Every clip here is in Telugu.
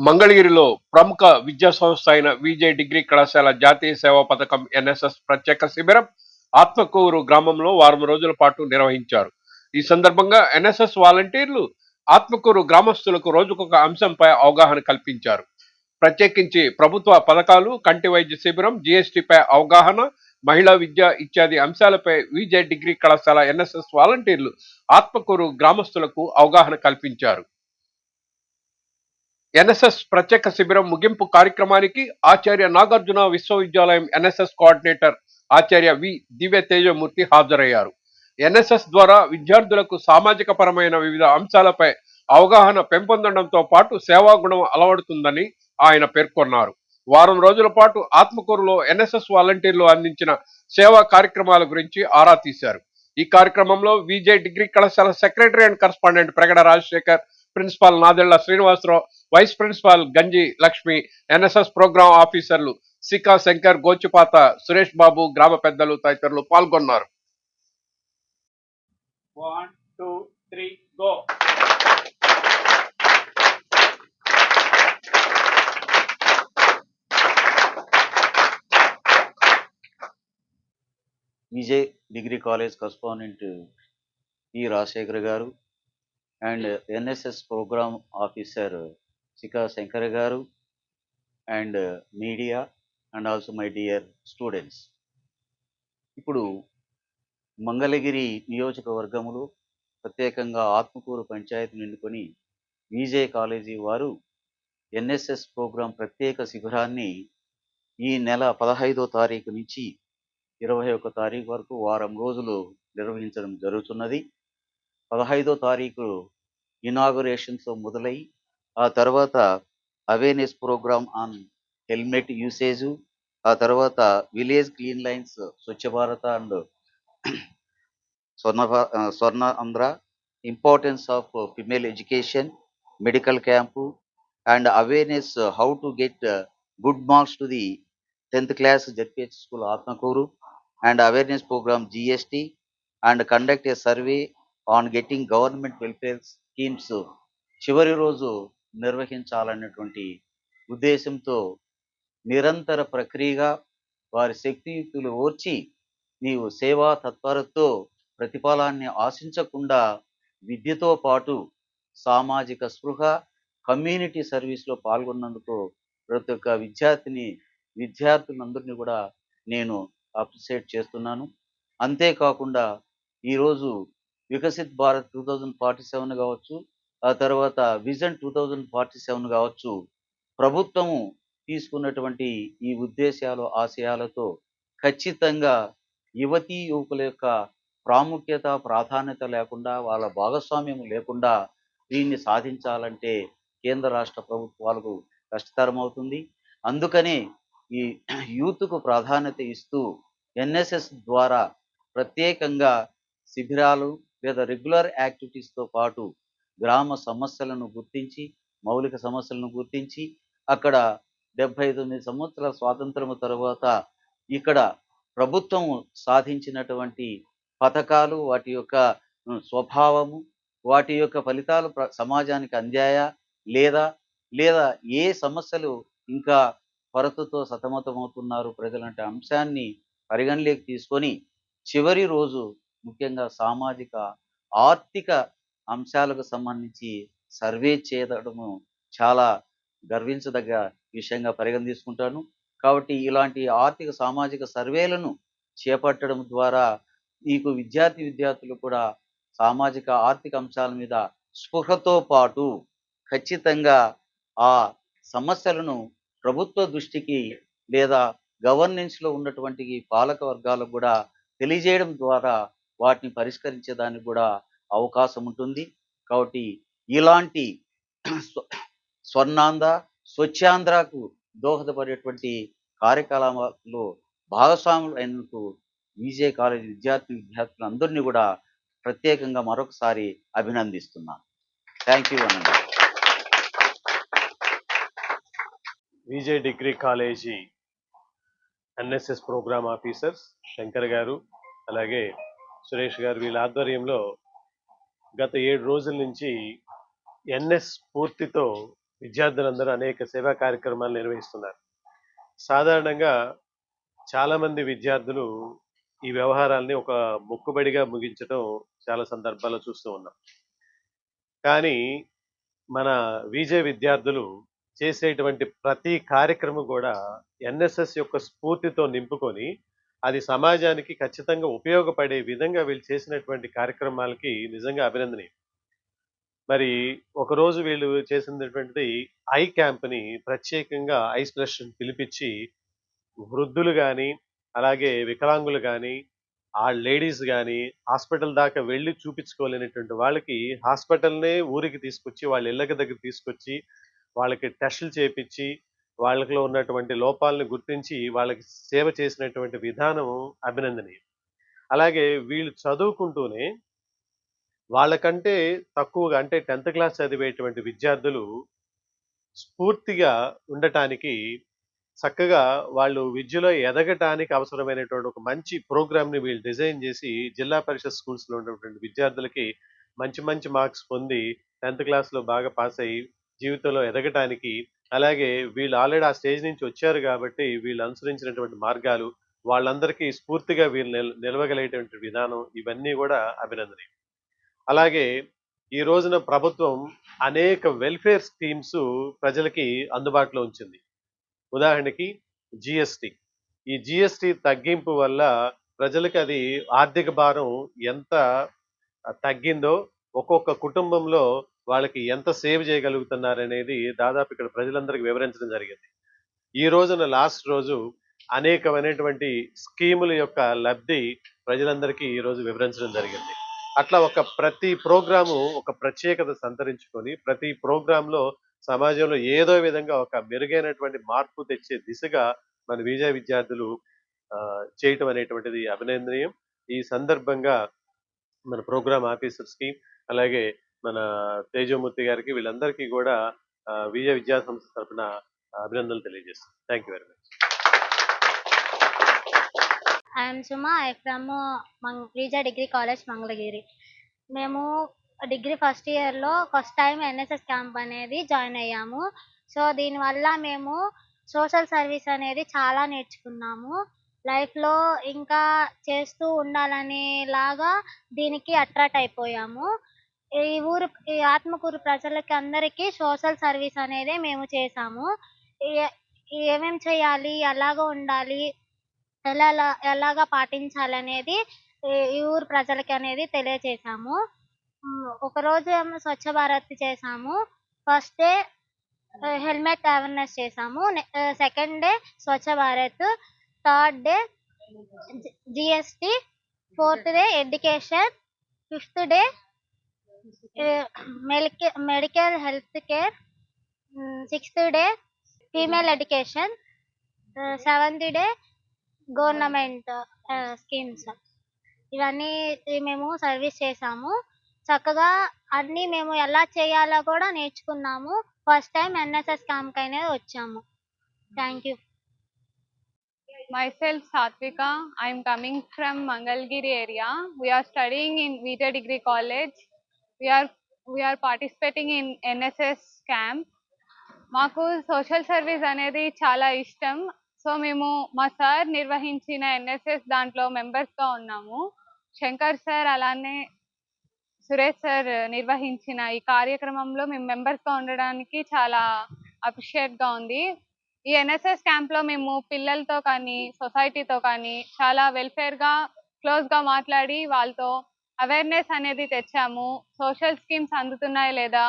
మంగళగిరిలో ప్రముఖ విద్యా సంస్థ అయిన విజయ్ డిగ్రీ కళాశాల జాతీయ సేవా పథకం ఎన్ఎస్ఎస్ ప్రత్యేక శిబిరం ఆత్మకూరు గ్రామంలో వారం రోజుల పాటు నిర్వహించారు. ఈ సందర్భంగా ఎన్ఎస్ఎస్ వాలంటీర్లు ఆత్మకూరు గ్రామస్తులకు రోజుకొక అంశంపై అవగాహన కల్పించారు. ప్రత్యేకించి ప్రభుత్వ పథకాలు, కంటి వైద్య శిబిరం, జీఎస్టీపై అవగాహన, మహిళా విద్య ఇత్యాది అంశాలపై విజయ్ డిగ్రీ కళాశాల ఎన్ఎస్ఎస్ వాలంటీర్లు ఆత్మకూరు గ్రామస్తులకు అవగాహన కల్పించారు. ఎన్ఎస్ఎస్ ప్రత్యేక శిబిరం ముగింపు కార్యక్రమానికి ఆచార్య నాగార్జున విశ్వవిద్యాలయం ఎన్ఎస్ఎస్ కోఆర్డినేటర్ ఆచార్య వి దివ్య తేజమూర్తి హాజరయ్యారు. ఎన్ఎస్ఎస్ ద్వారా విద్యార్థులకు సామాజిక పరమైన వివిధ అంశాలపై అవగాహన పెంపొందడంతో పాటు సేవాగుణం అలవడుతుందని ఆయన పేర్కొన్నారు. వారం రోజుల పాటు ఆత్మకూరులో ఎన్ఎస్ఎస్ వాలంటీర్లు అందించిన సేవా కార్యక్రమాల గురించి ఆరా తీశారు. ఈ కార్యక్రమంలో విజయ్ డిగ్రీ కళాశాల secretary and correspondent Pragada Rajasekhar, principal Nadella Srinivasarao, vice principal Ganji Lakshmi, NSS program ఆఫీసర్లు సికా శంకర్, గోచిపాత సురేష్ బాబు, గ్రామ పెద్దలు తదితరులు పాల్గొన్నారు. విజయ్ డిగ్రీ కాలేజ్ కరస్పాండెంట్ ఈ రాజశేఖర్ గారు అండ్ ఎన్ఎస్ఎస్ ప్రోగ్రామ్ ఆఫీసర్ శిఖా శంకర్ గారు and media and also my dear students. ఇప్పుడు మంగళగిరి నియోజకవర్గములో ప్రత్యేకంగా ఆత్మకూరు పంచాయతీ నిండుకొని విజయ్ కాలేజీ వారు ఎన్ఎస్ఎస్ ప్రోగ్రాం ప్రత్యేక శిబిరాన్ని ఈ నెల 15వ తారీఖు నుంచి 21వ తారీఖు వరకు వారం రోజులు నిర్వహించడం జరుగుతున్నది. 15వ తారీఖు ఇనాగురేషన్తో మొదలై ఆ తర్వాత awareness program on helmet usage, ఆ తర్వాత village cleanliness, Swachh Bharat and Swarna Andhra, importance of female education, medical camp and awareness how to get good marks to the 10th class ZPH school Atmakur and awareness program GST and conduct a survey on getting government welfare schemes చివరి రోజు నిర్వహించాలన్నటువంటి ఉద్దేశంతో నిరంతర ప్రక్రియగా వారి శక్తియుక్తులు ఓర్చి నీవు సేవా తత్పరతో ప్రతిఫలాన్ని ఆశించకుండా విద్యతో పాటు సామాజిక స్పృహ, కమ్యూనిటీ సర్వీస్లో పాల్గొన్నందుకు ప్రతి ఒక్క విద్యార్థులందరినీ కూడా నేను అప్రిషియేట్ చేస్తున్నాను. అంతేకాకుండా ఈరోజు వికసిత్ భారత్ 2047 కావచ్చు, ఆ తర్వాత విజన్ 2047 కావచ్చు, ప్రభుత్వము తీసుకున్నటువంటి ఈ ఉద్దేశాలు, ఆశయాలతో ఖచ్చితంగా యువతీ యువకుల యొక్క ప్రాముఖ్యత, ప్రాధాన్యత లేకుండా, వాళ్ళ భాగస్వామ్యం లేకుండా దీన్ని సాధించాలంటే కేంద్ర రాష్ట్ర ప్రభుత్వాలకు కష్టతరం అవుతుంది. అందుకనే ఈ యూత్కు ప్రాధాన్యత ఇస్తూ ఎన్ఎస్ఎస్ ద్వారా ప్రత్యేకంగా శిబిరాలు లేదా రెగ్యులర్ యాక్టివిటీస్తో పాటు గ్రామ సమస్యలను గుర్తించి, మౌలిక సమస్యలను గుర్తించి, అక్కడ 79 సంవత్సరాల స్వాతంత్రము తర్వాత ఇక్కడ ప్రభుత్వం సాధించినటువంటి పథకాలు, వాటి యొక్క స్వభావము, వాటి యొక్క ఫలితాలు సమాజానికి అందాయా లేదా లేదా ఏ సమస్యలు ఇంకా కొరతతో సతమతమవుతున్నారు ప్రజలంటే అంశాన్ని పరిగణలోకి తీసుకొని చివరి రోజు ముఖ్యంగా సామాజిక, ఆర్థిక అంశాలకు సంబంధించి సర్వే చేయడము చాలా గర్వించదగ్గ విషయంగా తీసుకుంటాను. కాబట్టి ఇలాంటి ఆర్థిక సామాజిక సర్వేలను చేపట్టడం ద్వారా నీకు విద్యార్థులు కూడా సామాజిక ఆర్థిక అంశాల మీద స్పృహతో పాటు ఖచ్చితంగా ఆ సమస్యలను ప్రభుత్వ దృష్టికి లేదా గవర్నెన్స్లో ఉన్నటువంటి పాలక వర్గాలకు కూడా తెలియజేయడం ద్వారా వాటిని పరిష్కరించేదానికి కూడా అవకాశం ఉంటుంది. కాబట్టి ఇలాంటి స్వర్ణాంధ్ర, స్వచ్ఛాంధ్రకు దోహదపడేటువంటి కార్యకలాపాల్లో భాగస్వాములు అయినందుకు విజయ్ కాలేజీ విద్యార్థులందరినీ కూడా ప్రత్యేకంగా మరొకసారి అభినందిస్తున్నాను. థ్యాంక్ యూ అనండి. Vijay degree college NSS program officers Shankar garu, అలాగే సురేష్ గారు, వీళ్ళ ఆధ్వర్యంలో గత 7 రోజుల నుంచి ఎన్ఎస్ స్ఫూర్తితో విద్యార్థులందరూ అనేక సేవా కార్యక్రమాలు నిర్వహిస్తున్నారు. సాధారణంగా చాలామంది విద్యార్థులు ఈ వ్యవహారాల్ని ఒక మొక్కుబడిగా ముగించడం చాలా సందర్భాల్లో చూస్తూ ఉన్నాం. కానీ మన విజే విద్యార్థులు చేసేటువంటి ప్రతి కార్యక్రమం కూడా ఎన్ఎస్ఎస్ యొక్క స్ఫూర్తితో నింపుకొని అది సమాజానికి ఖచ్చితంగా ఉపయోగపడే విధంగా వీళ్ళు చేసినటువంటి కార్యక్రమాలకి నిజంగా అభినందనీయం. మరి ఒకరోజు వీళ్ళు చేసినటువంటిది ఐ క్యాంప్ని ప్రత్యేకంగా ఐ స్పెషలిస్ట్ పిలిపించి వృద్ధులు కానీ అలాగే వికలాంగులు కానీ ఆ లేడీస్ కానీ హాస్పిటల్ దాకా వెళ్ళి చూపించుకోలేనటువంటి వాళ్ళకి హాస్పిటల్నే ఊరికి తీసుకొచ్చి వాళ్ళ ఇళ్ళకి దగ్గర తీసుకొచ్చి వాళ్ళకి టెస్టులు చేపించి వాళ్ళలో ఉన్నటువంటి లోపాలను గుర్తించి వాళ్ళకి సేవ చేసినటువంటి విధానం అభినందనీయం. అలాగే వీళ్ళు చదువుకుంటూనే వాళ్ళకంటే తక్కువగా అంటే 10th క్లాస్ చదివేటువంటి విద్యార్థులు స్ఫూర్తిగా ఉండటానికి చక్కగా వాళ్ళు విద్యలో ఎదగటానికి అవసరమైనటువంటి ఒక మంచి ప్రోగ్రామ్‌ని వీళ్ళు డిజైన్ చేసి జిల్లా పరిషత్ స్కూల్స్‌లో ఉన్నటువంటి విద్యార్థులకి మంచి మంచి మార్క్స్ పొంది 10th క్లాస్‌లో బాగా పాస్ అయ్యి జీవితంలో ఎదగటానికి, అలాగే వీళ్ళు ఆల్రెడీ ఆ స్టేజ్ నుంచి వచ్చారు కాబట్టి వీళ్ళు అనుసరించినటువంటి మార్గాలు, వాళ్ళందరికీ స్ఫూర్తిగా వీళ్ళు నిలవగలిగేటువంటి విధానం ఇవన్నీ కూడా అభినందనీయం. అలాగే ఈ రోజున ప్రభుత్వం అనేక వెల్ఫేర్ స్కీమ్స్ ప్రజలకి అందుబాటులో ఉంచింది. ఉదాహరణకి జిఎస్టి. ఈ జిఎస్టి తగ్గింపు వల్ల ప్రజలకి అది ఆర్థిక భారం ఎంత తగ్గిందో, ఒక్కొక్క కుటుంబంలో వాళ్ళకి ఎంత సేవ్ చేయగలుగుతున్నారనేది దాదాపు ఇక్కడ ప్రజలందరికీ వివరించడం జరిగింది. ఈ రోజున లాస్ట్ రోజు అనేకమైనటువంటి స్కీముల యొక్క లబ్ధి ప్రజలందరికీ ఈ రోజు వివరించడం జరిగింది. అట్లా ప్రతి ప్రోగ్రాము ఒక ప్రత్యేకత సంతరించుకొని ప్రతి ప్రోగ్రాంలో సమాజంలో ఏదో విధంగా ఒక మెరుగైనటువంటి మార్పు తెచ్చే దిశగా మన విజయ విద్యార్థులు చేయటం అనేటువంటిది అభినందనీయం. ఈ సందర్భంగా మన ప్రోగ్రామ్ ఆఫీసర్స్కి అలాగే మన తేజమూర్తి గారికి వీళ్ళందరికీ కూడా విజయ విద్యా సంస్థ తరఫున అభినందనలు తెలియజేస్తాను. Thank you very much. I am Suma. I from Vija Degree College, Mangalagiri. మేము డిగ్రీ ఫస్ట్ ఇయర్లో ఫస్ట్ టైం ఎన్ఎస్ఎస్ క్యాంప్ అనేది జాయిన్ అయ్యాము. సో దీనివల్ల మేము సోషల్ సర్వీస్ అనేది చాలా నేర్చుకున్నాము. లైఫ్లో ఇంకా చేస్తూ ఉండాలనేలాగా దీనికి అట్రాక్ట్ అయిపోయాము. ఈ ఆత్మకూరు ప్రజలకి అందరికీ సోషల్ సర్వీస్ అనేది మేము చేసాము. ఏమేం చేయాలి, ఎలాగ ఉండాలి, ఎలాగా పాటించాలనేది ఈ ఊరు ప్రజలకి అనేది తెలియచేసాము. ఒకరోజు ఏమో స్వచ్ఛ భారత్ చేసాము. ఫస్ట్ డే హెల్మెట్ అవేర్నెస్ చేసాము. Second day Swachh Bharat, third day GST, fourth day education, fifth day medical health care, sixth day female education, seventh day government schemes. ఇవన్నీ మేము సర్వీస్ చేసాము. చక్కగా అన్నీ మేము ఎలా చేయాలో కూడా నేర్చుకున్నాము. ఫస్ట్ టైం ఎన్ఎస్ఎస్ క్యాంప్ అనేది వచ్చాము. Thank you. Myself Satvika. I am coming from Mangalgiri area. We are studying in Vijay Degree College. We are participating in NSS camp. మాకు సోషల్ సర్వీస్ అనేది చాలా ఇష్టం. సో మేము మా సార్ నిర్వహించిన ఎన్ఎస్ఎస్ దాంట్లో మెంబర్స్గా ఉన్నాము. శంకర్ సార్ అలానే సురేష్ సార్ నిర్వహించిన ఈ కార్యక్రమంలో మేము మెంబర్స్గా ఉండడానికి చాలా అప్రిషియేట్గా ఉంది. ఈ ఎన్ఎస్ఎస్ క్యాంప్లో మేము పిల్లలతో కానీ సొసైటీతో కానీ చాలా వెల్ఫేర్గా క్లోజ్గా మాట్లాడి వాళ్ళతో అవేర్నెస్ అనేది తెచ్చాము. సోషల్ స్కీమ్స్ అందుతున్నాయి లేదా,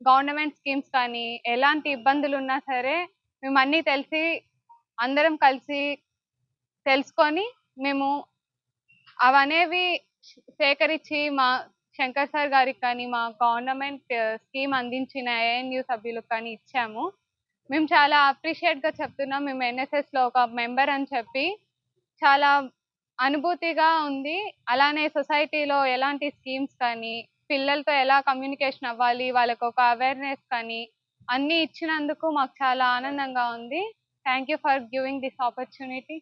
గవర్నమెంట్ స్కీమ్స్ కానీ ఎలాంటి ఇబ్బందులు ఉన్నా సరే మేము అన్నీ అందరం కలిసి తెలుసుకొని మేము అవనేవి సేకరించి మా శంకర్ సార్ గారికి కానీ మా గవర్నమెంట్ స్కీమ్ అందించిన ఏఎన్యు సభ్యులకు కానీ ఇచ్చాము. మేము చాలా అప్రిషియేట్గా చెప్తున్నాం. మేము ఎన్ఎస్ఎస్లో ఒక మెంబర్ అని చెప్పి చాలా అనుభూతిగా ఉంది. అలానే సొసైటీలో ఎలాంటి స్కీమ్స్ కానీ, పిల్లలతో ఎలా కమ్యూనికేషన్ అవ్వాలి, వాళ్ళకు ఒక అవేర్నెస్ కానీ అన్నీ ఇచ్చినందుకు మాకు చాలా ఆనందంగా ఉంది. Thank you for giving this opportunity.